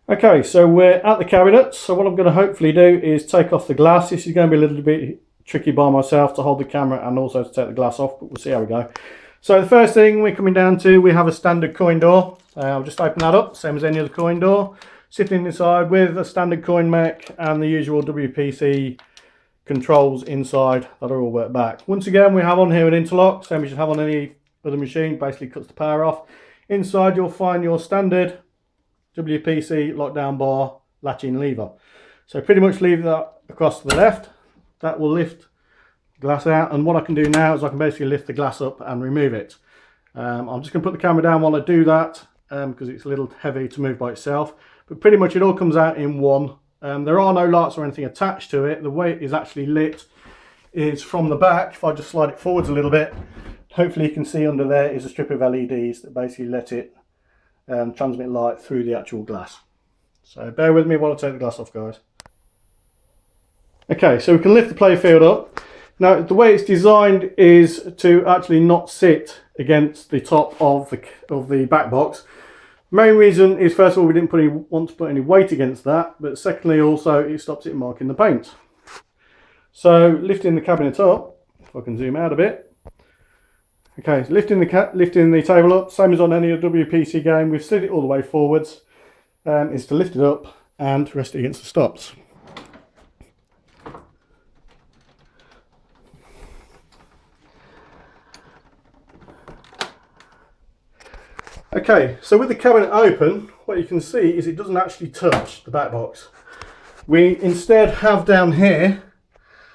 Okay, so we're at the cabinet. So what I'm going to hopefully do is take off the glass. This is going to be a little bit tricky by myself to hold the camera and also to take the glass off, but we'll see how we go. So the first thing we're coming down to, we have a standard coin door. I'll just open that up, same as any other coin door. Sitting inside with a standard coin mech and the usual WPC controls inside that are all worked back. Once again, we have on here an interlock, same as you have on any other machine, basically cuts the power off. Inside you'll find your standard WPC lockdown bar latching lever. So pretty much leave that across to the left. That will lift the glass out, and what I can do now is I can basically lift the glass up and remove it. I'm just going to put the camera down while I do that because it's a little heavy to move by itself, but pretty much it all comes out in one. There are no lights or anything attached to it. The way it is actually lit is from the back. If I just slide it forwards a little bit, hopefully you can see under there is a strip of LEDs that basically let it transmit light through the actual glass. So bear with me while I take the glass off, guys. Okay, so we can lift the Playfield up. Now the way it's designed is to actually not sit against the top of the back box. Main reason is, first of all, we didn't want to put any weight against that, but secondly also it stops it marking the paint. So lifting the cabinet up, if I can zoom out a bit. Okay, so lifting the table up, same as on any other WPC game, we've slid it all the way forwards, is to lift it up and rest it against the stops. Okay, so with the cabinet open, what you can see is it doesn't actually touch the back box. We instead have down here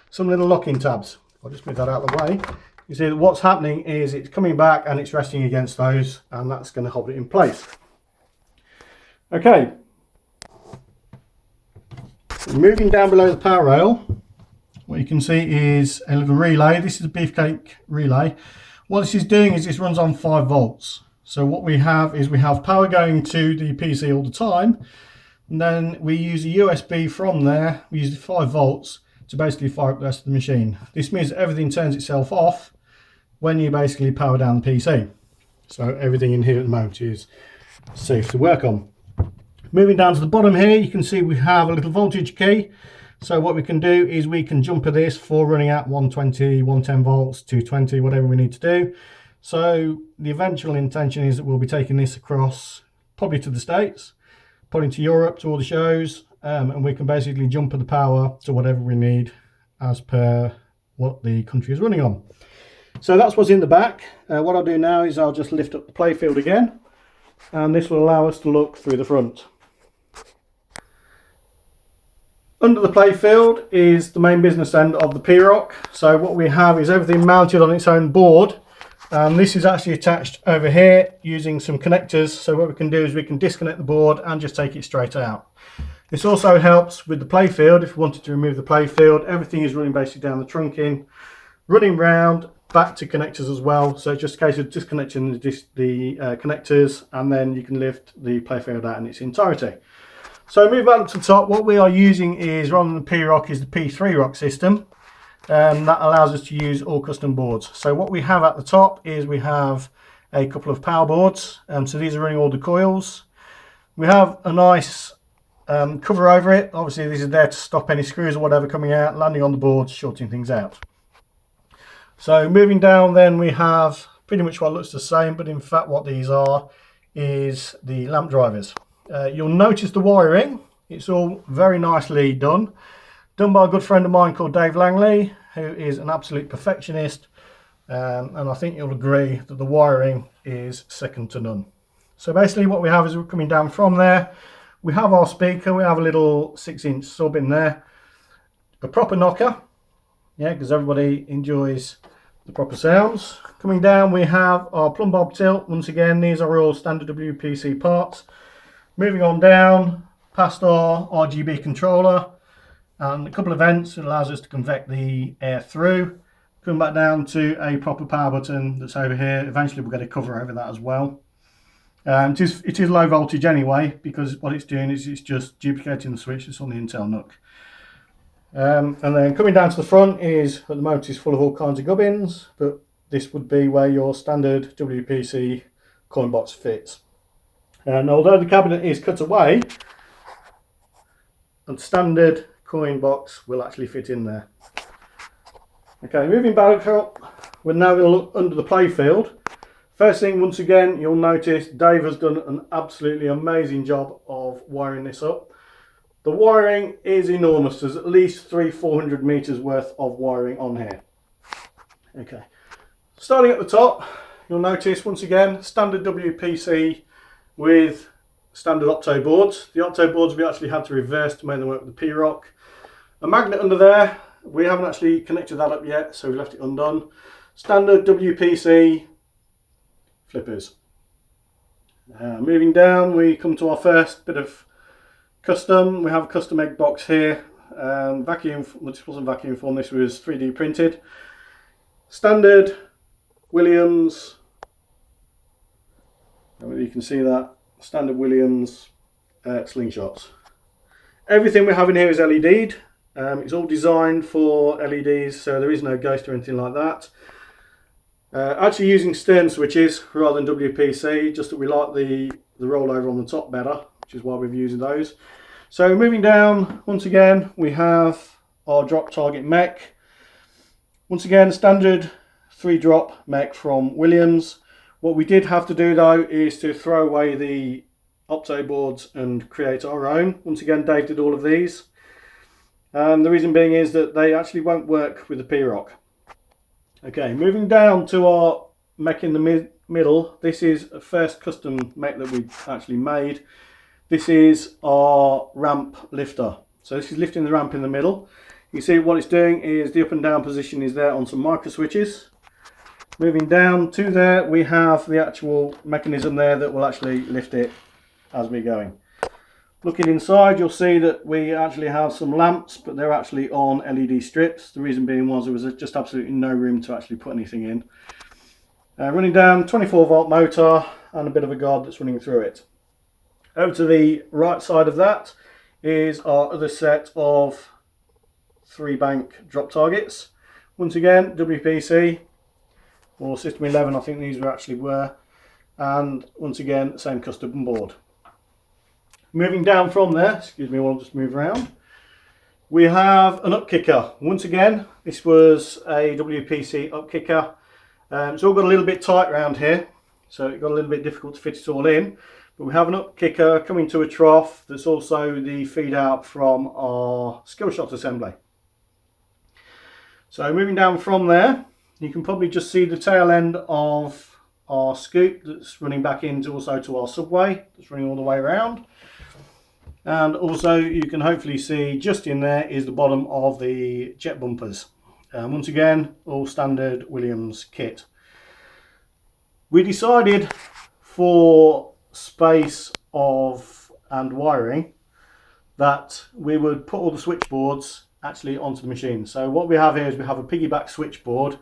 some little locking tabs. I'll just move that out of the way. You see that what's happening is it's coming back and it's resting against those, and that's going to hold it in place. Okay, moving down below the power rail, what you can see is a little relay. This is a beefcake relay. What this is doing is this runs on 5 volts. So what we have is we have power going to the PC all the time, and then we use a USB from there. We use the 5 volts to basically fire up the rest of the machine. This means that everything turns itself off when you basically power down the PC. So everything in here at the moment is safe to work on. Moving down to the bottom here, you can see we have a little voltage key. So what we can do is we can jumper this for running at 120, 110 volts, 220, whatever we need to do. So the eventual intention is that we'll be taking this across probably to the States, probably to Europe, to all the shows, and we can basically jumper the power to whatever we need as per what the country is running on. So that's what's in the back. What I'll do now is I'll just lift up the Playfield again, and this will allow us to look through the front. Under the Playfield is the main business end of the P-Rock. So what we have is everything mounted on its own board. This is actually attached over here using some connectors. So what we can do is we can disconnect the board and just take it straight out. This also helps with the Playfield. If we wanted to remove the Playfield, everything is running basically down the trunking, running round back to connectors as well. So it's just a case of disconnecting the connectors, and then you can lift the Playfield out in its entirety. So move back up to the top. What we are using is, rather than the P-Rock, is the P3 Rock system. That allows us to use all custom boards. So what we have at the top is we have a couple of power boards. So these are running all the coils. We have a nice cover over it. Obviously this is there to stop any screws or whatever coming out, landing on the board, shorting things out. So moving down then, we have pretty much what looks the same, but in fact what these are is the lamp drivers. You'll notice the wiring. It's all very nicely done by a good friend of mine called Dave Langley, who is an absolute perfectionist, and I think you'll agree that the wiring is second to none. So basically what we have is we're coming down from there. We have our speaker. We have a little 6-inch sub in there, a proper knocker, yeah, because everybody enjoys the proper sounds. Coming down we have our plumb bob tilt. Once again, these are all standard WPC parts. Moving on down past our RGB controller and a couple of vents that allows us to convect the air through. Coming back down to a proper power button that's over here. Eventually we'll get a cover over that as well. It is low voltage anyway, because what it's doing is it's just duplicating the switch that's on the Intel NUC. And then coming down to the front is, at the moment, is full of all kinds of gubbins, but this would be where your standard WPC coin box fits. And although the cabinet is cut away, a standard coin box will actually fit in there. Okay, moving back up, we're now going to look under the playfield. First thing, once again, you'll notice Dave has done an absolutely amazing job of wiring this up. The wiring is enormous. There's at least 300-400 meters worth of wiring on here. Okay, starting at the top, you'll notice once again standard WPC with standard opto boards. The opto boards we actually had to reverse to make them work with the P-Rock. A magnet under there, we haven't actually connected that up yet, so we left it undone. Standard WPC flippers. Moving down, we come to our first bit of custom. We have a custom egg box here. Vacuum, well, this wasn't vacuum form, this was 3D printed. Standard Williams, you can see that, standard Williams slingshots. Everything we have in here is LED'd. It's all designed for LEDs, so there is no ghost or anything like that. Actually using stern switches rather than WPC, just that we like the rollover on the top better, which is why we're using those. So moving down, once again, we have our drop target mech. Once again, standard 3-drop mech from Williams. What we did have to do though is to throw away the opto boards and create our own. Once again, Dave did all of these. The reason being is that they actually won't work with the P-Rock. Okay, moving down to our mech in the middle. This is a first custom mech that we've actually made. This is our ramp lifter. So this is lifting the ramp in the middle. You see what it's doing is the up and down position is there on some micro switches. Moving down to there, we have the actual mechanism there that will actually lift it as we're going. Looking inside, you'll see that we actually have some lamps, but they're actually on LED strips. The reason being was there was just absolutely no room to actually put anything in. Running down, 24-volt motor and a bit of a guard that's running through it. Over to the right side of that is our other set of 3-bank drop targets. Once again, WPC or System 11, I think these were. And once again, same custom board. Moving down from there, excuse me, we'll just move around. We have an up kicker. Once again, this was a WPC up kicker. It's all got a little bit tight around here, so it got a little bit difficult to fit it all in. But we have an up kicker coming to a trough that's also the feed out from our skill shot assembly. So moving down from there, you can probably just see the tail end of our scoop that's running back into also to our subway that's running all the way around. And also you can hopefully see just in there is the bottom of the jet bumpers. Once again, all standard Williams kit. We decided for space and wiring that we would put all the switchboards actually onto the machine. So what we have here is we have a piggyback switchboard.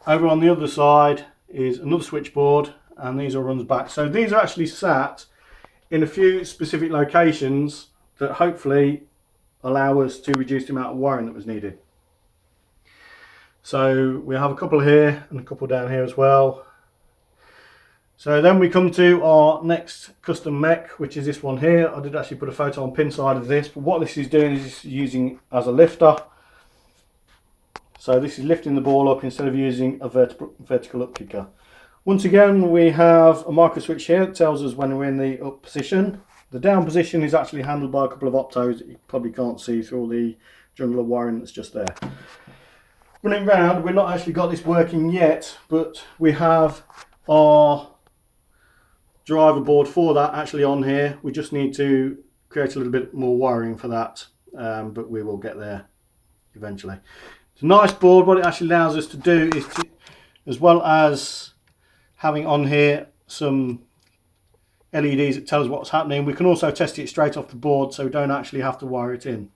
Over on the other side is another switchboard, and these all runs back. So these are actually sat in a few specific locations that hopefully allow us to reduce the amount of wiring that was needed. So we have a couple here and a couple down here as well. So then we come to our next custom mech, which is this one here. I did actually put a photo on pin side of this, but what this is doing is it's using as a lifter. So this is lifting the ball up instead of using a vertical up kicker. Once again, we have a micro switch here that tells us when we're in the up position. The down position is actually handled by a couple of optos that you probably can't see through all the jungle of wiring that's just there. Running round, we've not actually got this working yet, but we have our driver board for that actually on here. We just need to create a little bit more wiring for that, but we will get there eventually. It's a nice board. What it actually allows us to do is to, as well as having on here some LEDs that tell us what's happening, we can also test it straight off the board, so we don't actually have to wire it in.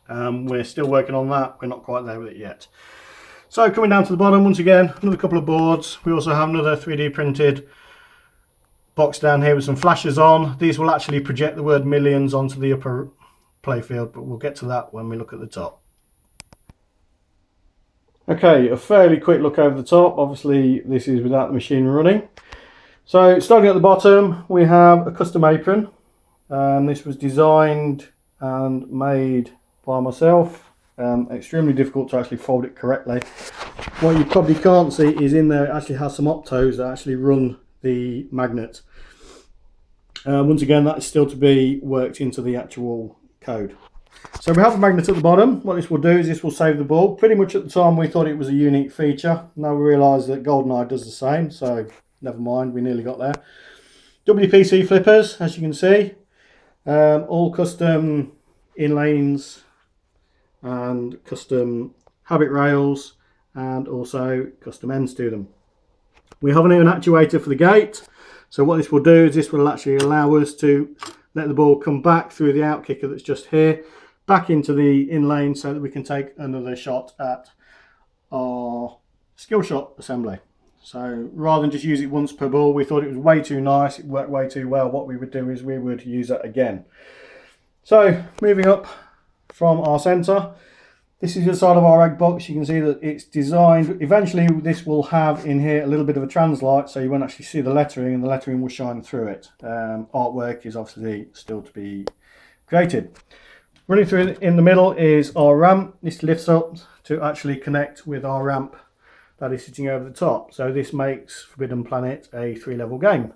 We're still working on that. We're not quite there with it yet. So coming down to the bottom, once again, another couple of boards. We also have another 3D printed box down here with some flashes on. These will actually project the word millions onto the upper playfield, but we'll get to that when we look at the top. Okay, a fairly quick look over the top. Obviously this is without the machine running. So starting at the bottom, we have a custom apron. This was designed and made by myself. Extremely difficult to actually fold it correctly. What you probably can't see is in there it actually has some optos that actually run the magnet. Once again, that is still to be worked into the actual code. So we have a magnet at the bottom. What this will do is this will save the ball. Pretty much at the time we thought it was a unique feature. Now we realise that GoldenEye does the same, so never mind, we nearly got there. WPC flippers, as you can see, all custom in lanes and custom habit rails, and also custom ends to them. We have an actuator for the gate. So what this will do is this will actually allow us to let the ball come back through the out kicker that's just here, back into the in lane, so that we can take another shot at our skill shot assembly. So rather than just use it once per ball, we thought it was way too nice, it worked way too well. What we would do is we would use that again. So moving up from our centre, this is the side of our egg box. You can see that it's designed, eventually this will have in here a little bit of a translight, so you won't actually see the lettering, and the lettering will shine through it. Artwork is obviously still to be created. Running through in the middle is our ramp. This lifts up to actually connect with our ramp that is sitting over the top. So this makes Forbidden Planet a 3-level game,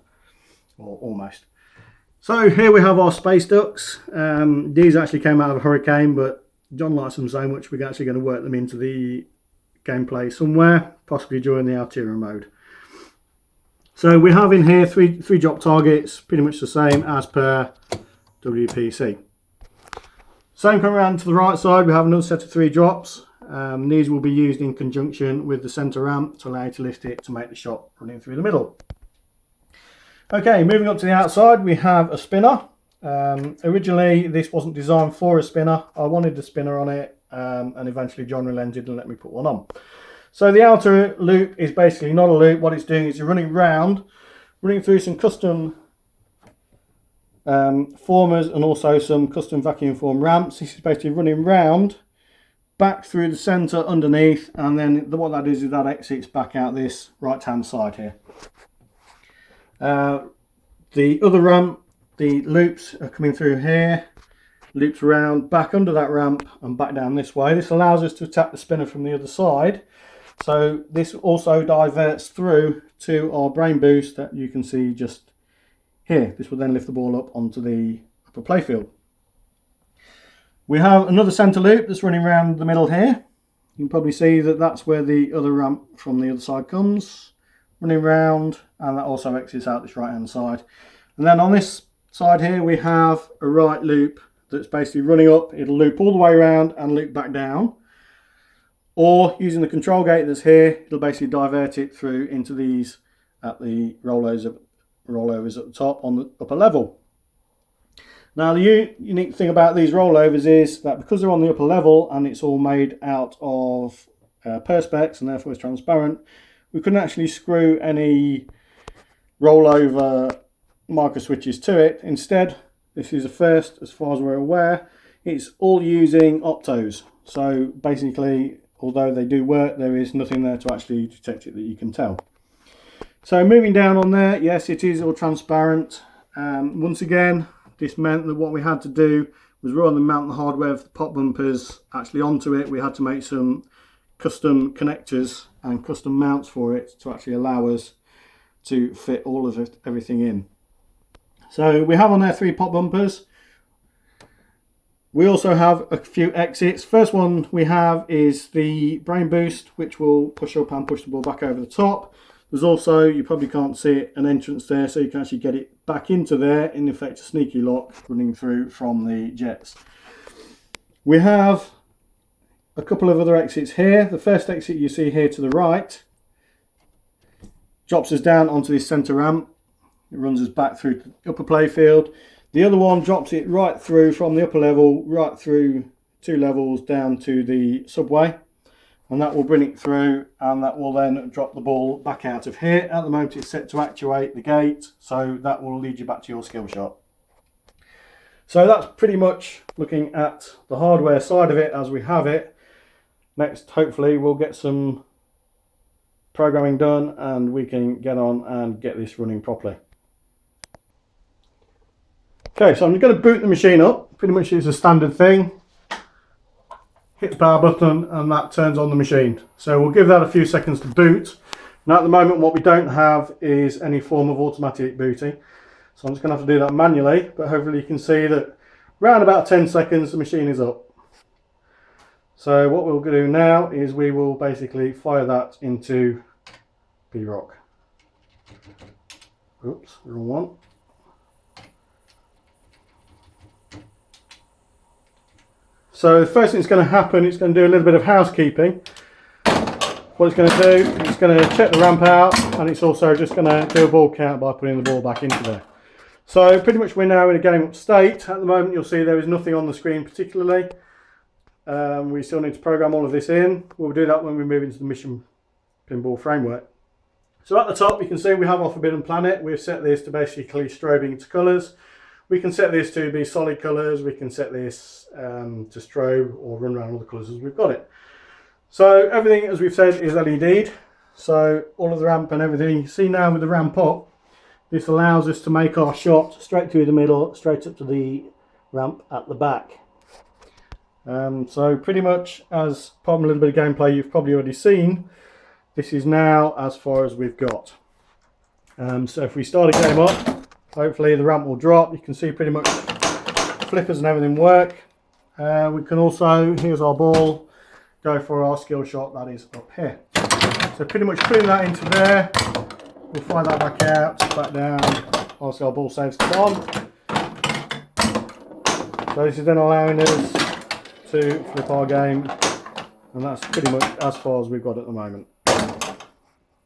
or almost. So here we have our space ducks. These actually came out of a Hurricane, but John likes them so much we're actually going to work them into the gameplay somewhere, possibly during the Altera mode. So we have in here three drop targets, pretty much the same as per WPC. Same coming around to the right side, we have another set of 3 drops. These will be used in conjunction with the centre ramp to allow you to lift it to make the shot running through the middle. Okay, moving up to the outside, we have a spinner. Originally this wasn't designed for a spinner. I wanted a spinner on it, and eventually John relented and let me put one on. So the outer loop is basically not a loop. What it's doing is you're running through some custom formers and also some custom vacuum form ramps. This is basically running round back through the centre underneath, and then what that does is that exits back out this right hand side here. The other ramp, the loops are coming through here, loops around back under that ramp and back down this way. This allows us to attack the spinner from the other side. So this also diverts through to our brain boost that you can see just here. This will then lift the ball up onto the upper playfield. We have another centre loop that's running around the middle here. You can probably see that that's where the other ramp from the other side comes, running round, and that also exits out this right hand side. And then on this side here we have a right loop that's basically running up. It'll loop all the way around and loop back down, or using the control gate that's here, it'll basically divert it through into these at the rollovers at the top on the upper level. Now the unique thing about these rollovers is that because they're on the upper level and it's all made out of perspex and therefore it's transparent, we couldn't actually screw any rollover micro switches to it. Instead, this is a first as far as we're aware, it's all using optos. So basically, although they do work, there is nothing there to actually detect it that you can tell. So moving down on there, yes, it is all transparent. Once again, this meant that what we had to do was, rather than mount the hardware of the pop bumpers actually onto it, we had to make some custom connectors and custom mounts for it to actually allow us to fit all of it, everything in. So we have on there 3 pop bumpers. We also have a few exits. First one we have is the brain boost, which will push up and push the ball back over the top. There's also, you probably can't see it, an entrance there, so you can actually get it back into there, in effect a sneaky lock running through from the jets. We have a couple of other exits here. The first exit you see here to the right drops us down onto this centre ramp. It runs us back through to the upper playfield. The other one drops it right through from the upper level, right through 2 levels down to the subway. And that will bring it through, and that will then drop the ball back out of here. At the moment it's set to actuate the gate, so that will lead you back to your skill shot. So that's pretty much looking at the hardware side of it as we have it. Next, hopefully we'll get some programming done and we can get on and get this running properly. Okay, so I'm going to boot the machine up. Pretty much it's a standard thing. Hit the power button and that turns on the machine. So we'll give that a few seconds to boot. Now at the moment what we don't have is any form of automatic booting. So I'm just going to have to do that manually, but hopefully you can see that around about 10 seconds the machine is up. So what we'll do now is we will basically fire that into P-Rock. Oops, wrong one. So the first thing that's going to happen, it's going to do a little bit of housekeeping. What it's going to do, it's going to check the ramp out, and it's also just going to do a ball count by putting the ball back into there. So pretty much we're now in a game up state. At the moment you'll see there is nothing on the screen particularly. We still need to program all of this in. We'll do that when we move into the mission pinball framework. So at the top you can see we have our Forbidden Planet. We've set this to basically strobing into colours. We can set this to be solid colours, we can set this to strobe or run around all the colours as we've got it. So everything, as we've said, is LED'd. So all of the ramp and everything, you see now with the ramp up, this allows us to make our shot straight through the middle, straight up to the ramp at the back. So pretty much, as part of a little bit of gameplay you've probably already seen, this is now as far as we've got. So if we start a game up, hopefully the ramp will drop. You can see pretty much flippers and everything work. We can also, here's our ball, go for our skill shot that is up here. So pretty much putting that into there, we'll fire that back out, back down, whilst our ball saves come on. So this is then allowing us to flip our game, and that's pretty much as far as we've got at the moment.